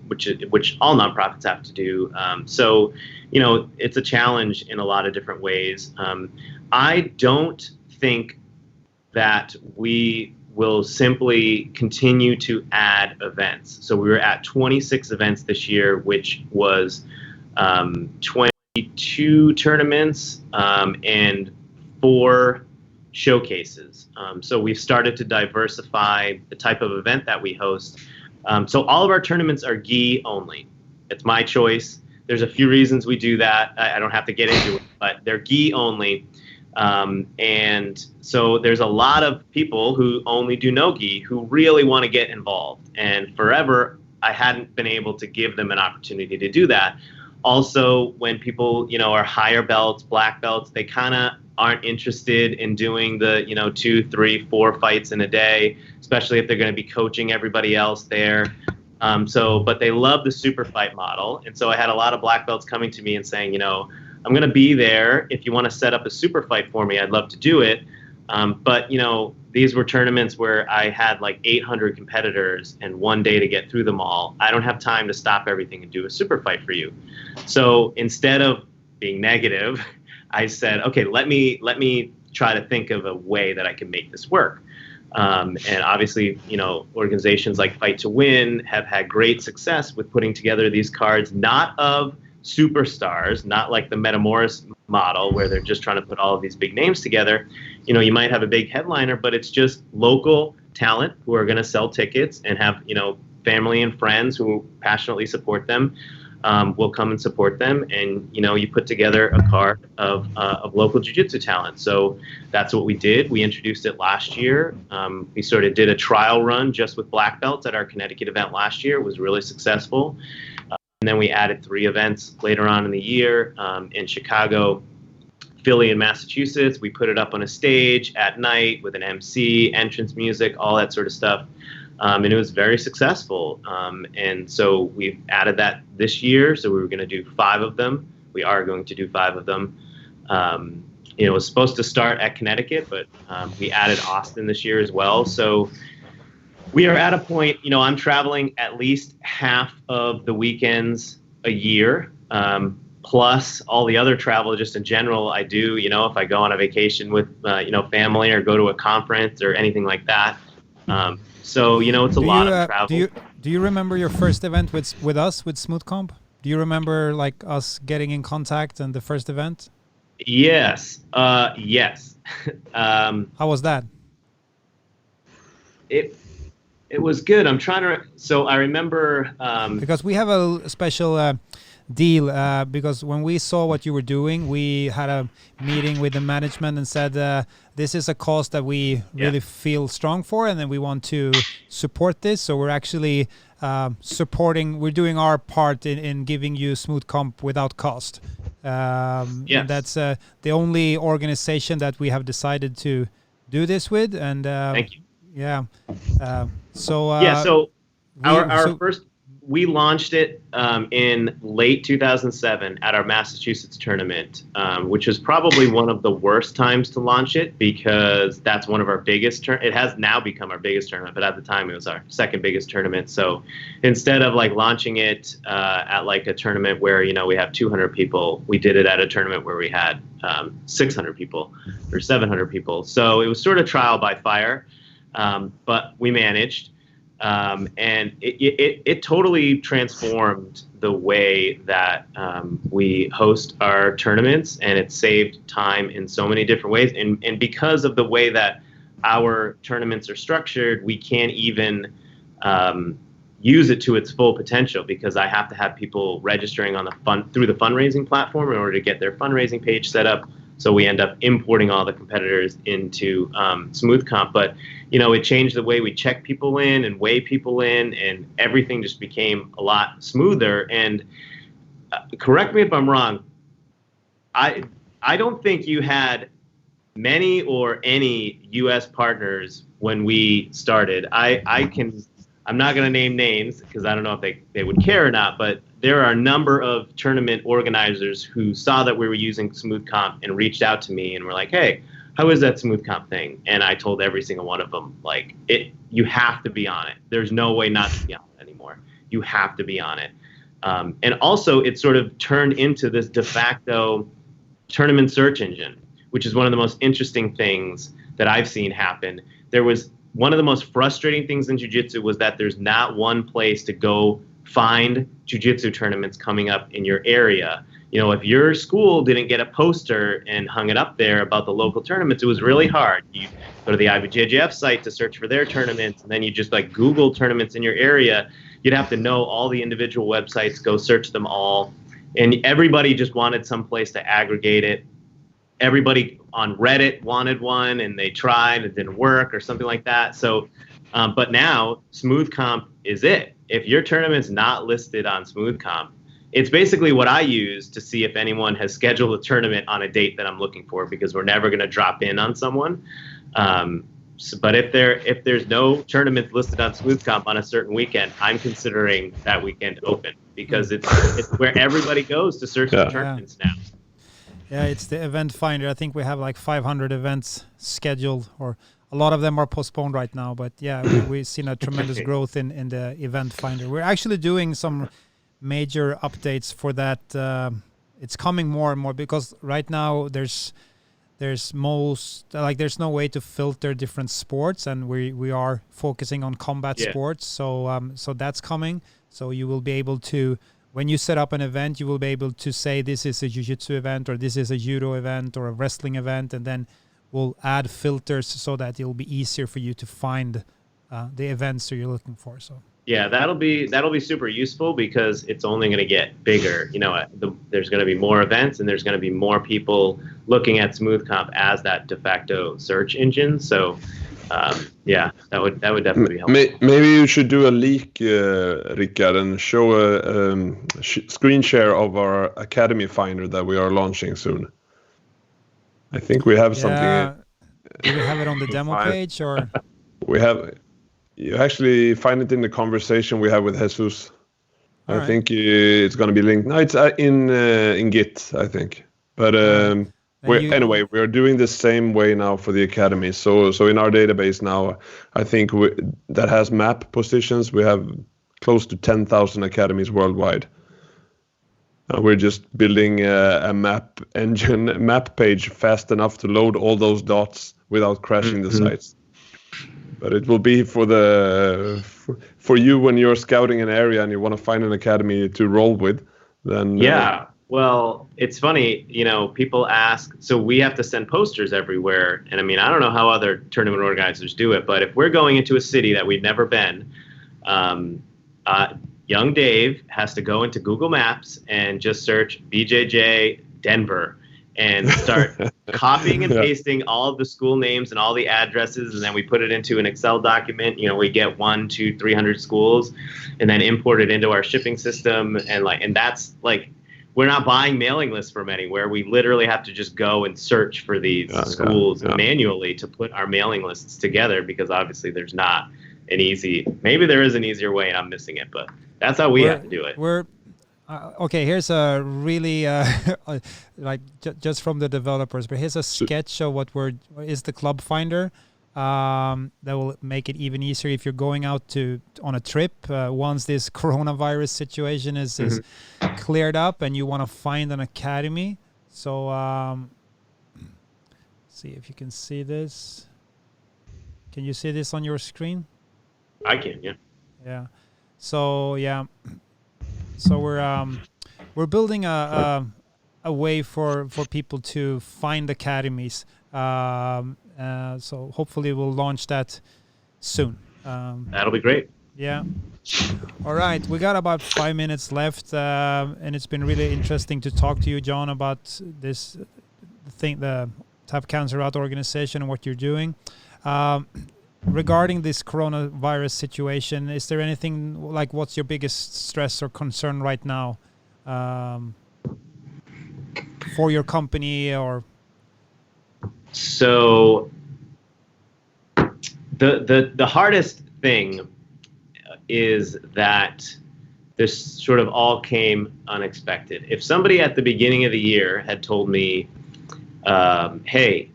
S2: which all nonprofits have to do. It's a challenge in a lot of different ways. I don't think that we will simply continue to add events. So we were at 26 events this year, which was 22 tournaments and 4 showcases. So we've started to diversify the type of event that we host. So all of our tournaments are gi only. It's my choice. There's a few reasons we do that. I don't have to get into it, but they're gi only. And so there's a lot of people who only do no-gi who really want to get involved. And forever, I hadn't been able to give them an opportunity to do that. Also, when people, are higher belts, black belts, they kind of aren't interested in doing the, 2, 3, 4 fights in a day, especially if they're going to be coaching everybody else there. But they love the super fight model. And so I had a lot of black belts coming to me and saying, I'm going to be there. If you want to set up a super fight for me, I'd love to do it. But these were tournaments where I had like 800 competitors and one day to get through them all. I don't have time to stop everything and do a super fight for you. So instead of being negative, I said, okay, let me try to think of a way that I can make this work. And obviously, organizations like Fight to Win have had great success with putting together these cards, not of superstars, not like the Metamoris model where they're just trying to put all of these big names together. You might have a big headliner, but it's just local talent who are going to sell tickets and have, family and friends who passionately support them, will come and support them. And, you put together a card of local jiu-jitsu talent. So that's what we did. We introduced it last year. We sort of did a trial run just with black belts at our Connecticut event last year. It was really successful. And then we added 3 events later on in the year in Chicago, Philly, and Massachusetts. We put it up on a stage at night with an MC, entrance music, all that sort of stuff. And it was very successful. And so we've added that this year. So we were going to do 5 of them. We are going to do 5 of them. It was supposed to start at Connecticut, but we added Austin this year as well. So we are at a point, I'm traveling at least half of the weekends a year, plus all the other travel just in general I do, if I go on a vacation with, family or go to a conference or anything like that. So, it's a lot of travel.
S1: Do you remember your first event with us, with Smoothcomp? Do you remember like us getting in contact and the first event?
S2: Yes. Yes.
S1: How was that?
S2: It was good. I'm trying to. So I remember
S1: because we have a special deal because when we saw what you were doing, we had a meeting with the management and said this is a cause that we really feel strong for, and then we want to support this. So we're actually supporting. We're doing our part in giving you Smoothcomp without cost. And that's the only organization that we have decided to do this with. And
S2: thank you.
S1: Yeah. So
S2: we launched it in late 2007 at our Massachusetts tournament, which was probably one of the worst times to launch it because that's one of our biggest it has now become our biggest tournament, but at the time it was our second biggest tournament. So instead of like launching it at like a tournament where we have 200 people, we did it at a tournament where we had 600 people or 700 people. So it was sort of trial by fire. But we managed, and it totally transformed the way that we host our tournaments, and it saved time in so many different ways. And because of the way that our tournaments are structured, we can't even use it to its full potential because I have to have people registering on through the fundraising platform in order to get their fundraising page set up. So we end up importing all the competitors into Smoothcomp. But, it changed the way we check people in and weigh people in, and everything just became a lot smoother. And correct me if I'm wrong, I don't think you had many or any U.S. partners when we started. I'm not going to name names because I don't know if they would care or not, but there are a number of tournament organizers who saw that we were using Smoothcomp and reached out to me and were like, hey, how is that Smoothcomp thing? And I told every single one of them, like, you have to be on it. There's no way not to be on it anymore. You have to be on it. And also, it sort of turned into this de facto tournament search engine, which is one of the most interesting things that I've seen happen. One of the most frustrating things in jiu-jitsu was that there's not one place to go find jiu-jitsu tournaments coming up in your area. If your school didn't get a poster and hung it up there about the local tournaments, it was really hard. You go to the IBJJF site to search for their tournaments, and then you just like Google tournaments in your area. You'd have to know all the individual websites, go search them all. And everybody just wanted some place to aggregate it. everybody on Reddit wanted one and they tried, it didn't work or something like that. So, but now Smoothcomp is it. If your tournament's not listed on Smoothcomp, it's basically what I use to see if anyone has scheduled a tournament on a date that I'm looking for, because we're never going to drop in on someone. But if there's no tournaments listed on Smoothcomp on a certain weekend, I'm considering that weekend open, because it's where everybody goes to search for tournaments now.
S1: Yeah, it's the event finder. I think we have like 500 events scheduled, or a lot of them are postponed right now. But yeah, we've seen a tremendous growth in the event finder. We're actually doing some major updates for that. It's coming more and more, because right now there's no way to filter different sports, and we are focusing on combat sports. So that's coming. So you will be able to, when you set up an event, you will be able to say this is a jiu-jitsu event, or this is a judo event, or a wrestling event, and then we'll add filters so that it'll be easier for you to find the events that you're looking for. So
S2: yeah, that'll be super useful, because it's only going to get bigger. There's going to be more events, and there's going to be more people looking at Smoothcomp as that de facto search engine. So yeah, that would definitely be helpful.
S3: Maybe you should do a leak, Rickard, and show a screen share of our Academy Finder that we are launching soon. I think we have something.
S1: Do we have it on the demo page, or?
S3: We have. You actually find it in the conversation we have with Jesus. I think it's going to be linked. No, it's in Git, I think. But anyway, we're doing the same way now for the Academy. So in our database now, I think that has map positions. We have close to 10,000 academies worldwide. We're just building a map page fast enough to load all those dots without crashing the sites. But it will be for you when you're scouting an area and you want to find an academy to roll with. Then
S2: well, it's funny, people ask. So we have to send posters everywhere, and I mean, I don't know how other tournament organizers do it, but if we're going into a city that we've never been, young Dave has to go into Google Maps and just search BJJ Denver and start copying and pasting all of the school names and all the addresses, and then we put it into an Excel document. We get 100, 200, 300 schools, and then import it into our shipping system. And that's like, we're not buying mailing lists from anywhere. We literally have to just go and search for these schools manually to put our mailing lists together, because obviously there's not maybe there is an easier way and I'm missing it, but that's how we have to do it.
S1: Okay, here's a really just from the developers, but here's a sketch of what is the club finder. That will make it even easier if you're going out on a trip once this coronavirus situation is cleared up and you want to find an academy. So see if you can see this. Can you see this on your screen?
S2: I can, yeah.
S1: Yeah. So yeah. So we're building a way for people to find academies. So hopefully we'll launch that soon.
S2: That'll be great.
S1: Yeah. All right. We got about 5 minutes left, and it's been really interesting to talk to you, Jon, about this thing, the Tough Cancer Out organization, and what you're doing. Regarding this coronavirus situation, is there anything like, what's your biggest stress or concern right now for your company? Or
S2: so the hardest thing is that this sort of all came unexpected. If somebody at the beginning of the year had told me, hey,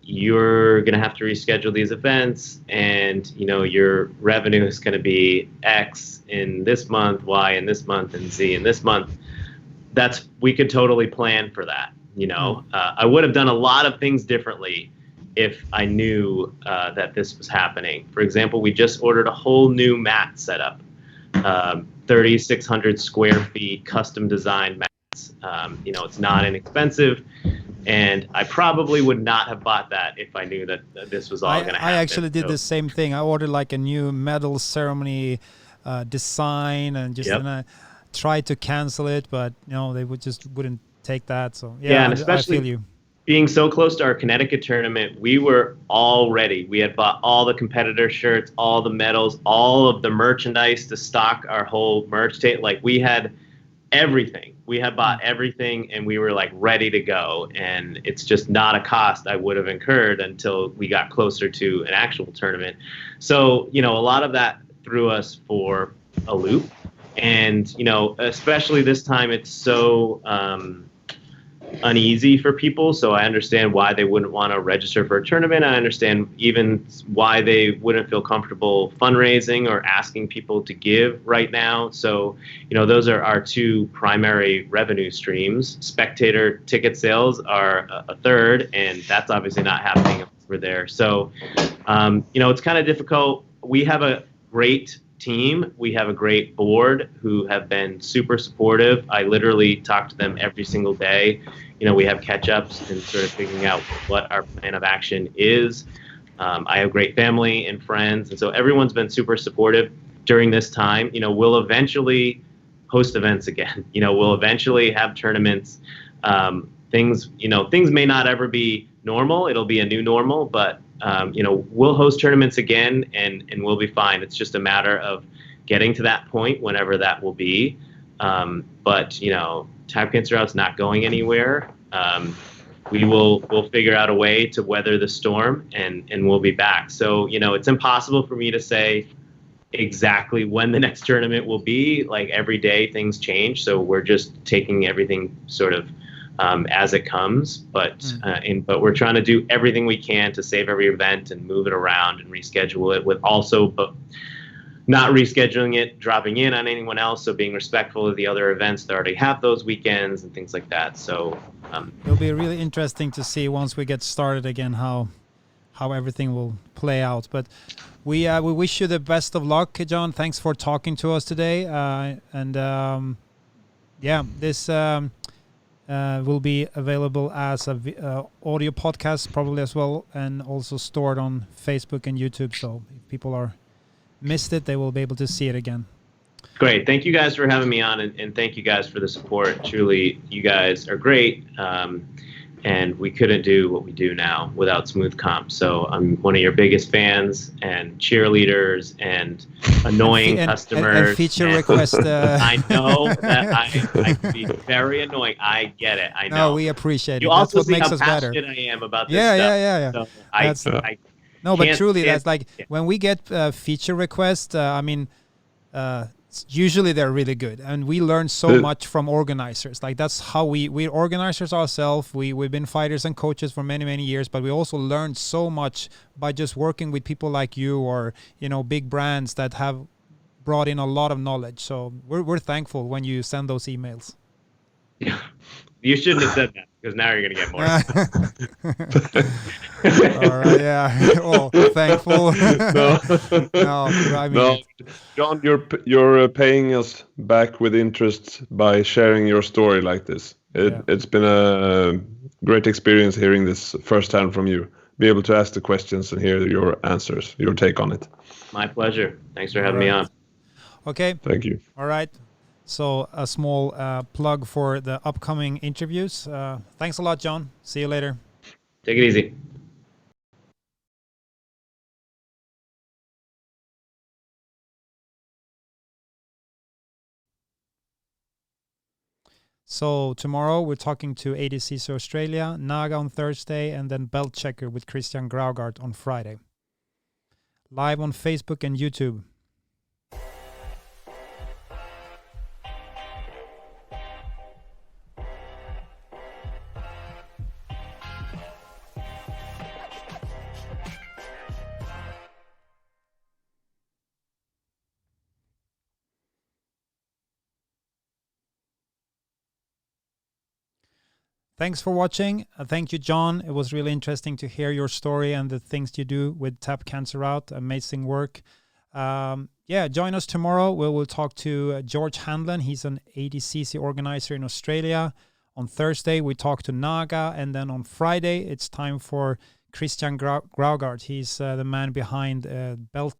S2: you're going to have to reschedule these events, and your revenue is going to be X in this month, Y in this month, and Z in this month, we could totally plan for that. I would have done a lot of things differently if I knew that this was happening. For example, we just ordered a whole new mat setup, 3,600 square feet, custom designed mats. It's not inexpensive. And I probably would not have bought that if I knew that this was all going to happen.
S1: I actually did the same thing. I ordered like a new medal ceremony design, and and I tried to cancel it, but they wouldn't take that. So yeah, and especially, I feel you.
S2: being so close to our Connecticut tournament, we were all ready. We had bought all the competitor shirts, all the medals, all of the merchandise to stock our whole merch tape. Like we had everything. We had bought everything and we were like ready to go. And it's just not a cost I would have incurred until we got closer to an actual tournament. So, a lot of that threw us for a loop. And, especially this time, it's so uneasy for people. So I understand why they wouldn't want to register for a tournament. I understand even why they wouldn't feel comfortable fundraising or asking people to give right now. So, those are our two primary revenue streams. Spectator ticket sales are a third, and that's obviously not happening over there. So, it's kind of difficult. We have a great team. We have a great board who have been super supportive. I literally talk to them every single day. We have catch-ups and sort of figuring out what our plan of action is. I have great family and friends, and so everyone's been super supportive during this time. We'll eventually host events again. We'll eventually have tournaments. Things may not ever be normal. It'll be a new normal, but we'll host tournaments again and we'll be fine. It's just a matter of getting to that point whenever that will be. But Tap Cancer Out's not going anywhere. We'll figure out a way to weather the storm and we'll be back. So, it's impossible for me to say exactly when the next tournament will be. Like every day things change. So we're just taking everything sort of as it comes, but we're trying to do everything we can to save every event and move it around and reschedule it, with also but not rescheduling it, dropping in on anyone else. So being respectful of the other events that already have those weekends and things like that. So
S1: it'll be really interesting to see once we get started again how everything will play out. But we wish you the best of luck, Jon. Thanks for talking to us today. This will be available as a audio podcast probably as well, and also stored on Facebook and YouTube. So if people are missed it, they will be able to see it again.
S2: Great. Thank you guys for having me on, and thank you guys for the support. Truly, you guys are great. And we couldn't do what we do now without Smoothcomps. So I'm one of your biggest fans and cheerleaders and annoying customers.
S1: And feature request.
S2: I know that I can be very annoying. I get it. I know.
S1: No, we appreciate it.
S2: You
S1: That's
S2: also
S1: what
S2: see
S1: makes
S2: how
S1: us better.
S2: passionate I am about this
S1: Yeah.
S2: stuff. So
S1: no, but truly, that's like when we get feature requests. Usually they're really good, and we learn so much from organizers. Like that's how we're organizers ourselves. We've been fighters and coaches for many years, but we also learned so much by just working with people like you, or big brands that have brought in a lot of knowledge. So we're thankful when you send those emails.
S2: Yeah. You shouldn't have said that, because now you're going to get more.
S1: All right, yeah. Well, thankful.
S3: No, Jon, you're paying us back with interest by sharing your story like this. It's been a great experience hearing this firsthand from you. Be able to ask the questions and hear your answers, your take on it.
S2: My pleasure. Thanks for having me on.
S1: Okay.
S3: Thank you.
S1: All right. So a small plug for the upcoming interviews. Thanks a lot, Jon. See you later.
S2: Take it easy.
S1: So tomorrow we're talking to ADCC Australia, Naga on Thursday, and then Belt Checker with Christian Graugart on Friday. Live on Facebook and YouTube. Thanks for watching. Thank you, Jon. It was really interesting to hear your story and the things you do with Tap Cancer Out. Amazing work. Join us tomorrow. We will talk to George Handlen. He's an ADCC organizer in Australia. On Thursday, we talk to Naga. And then on Friday, it's time for Christian Graugart. He's the man behind Belt